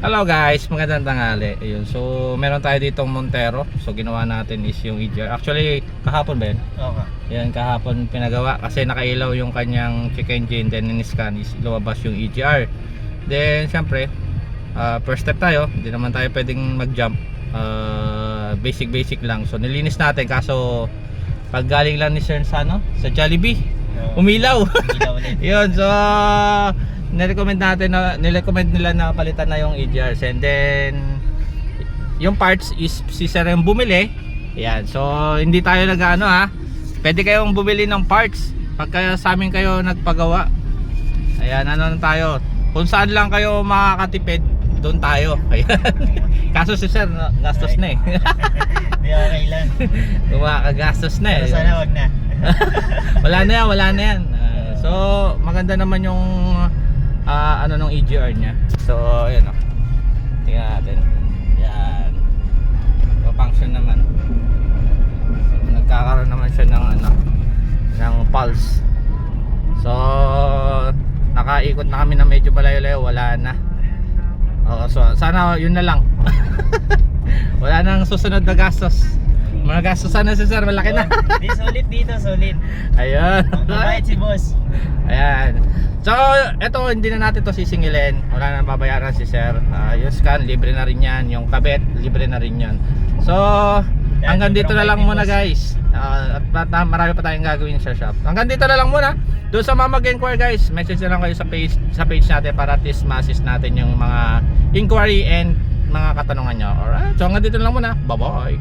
Hello guys, magandang tanghali. Ayun, so meron tayo ditong Montero. So ginawa natin is yung EGR. Actually, kahapon ba yun? Oo nga. Yan, kahapon pinagawa kasi nakailaw yung kanyang check engine. Then in-scan is lumabas yung EGR. Then syempre, first step tayo. Hindi naman tayo pwedeng mag-jump. Basic lang. So nilinis natin kaso pag galing lang ni Sir sa Jollibee, umilaw. Umilaw ulit. Yun, so nirecommend nila na palitan na yung EGRs, and then yung parts is si Sir yung bumili. Yan, so hindi tayo pwede kayong bumili ng parts pagka sa amin kayo nagpagawa. Ayan, tayo, kung saan lang kayo makakatipid, doon tayo. Ayan. Kaso si Sir gastos na eh. Hindi okay lang. Kumakagastos na eh. Pero sana wag na. wala na yan. So maganda naman yung nung EGR nya. So ayan tingnan natin. Yan, function naman. So, nagkakaroon naman siya ng pulse. So nakaikot na kami na medyo malayo-layo, wala na. So sana yun na lang. Wala nang susunod na gastos. Mga gastos sana si Sir, malaki na. Di solid dito, solid. Ayun. Mabait si boss. Ayan. So, eto hindi na natin to sisingilin. Wala na babayaran si Sir. Yung scan, libre na rin yan. Yung kabit, libre na rin yan. So, hanggang dito na lang muna guys. At marami pa tayong gagawin sa shop. Hanggang dito na lang muna. Doon sa mga mag-inquire guys, message na lang kayo sa page natin para at least ma-assist natin yung mga inquiry and mga katanungan nyo. Alright, so hanggang dito na lang muna. Bye bye.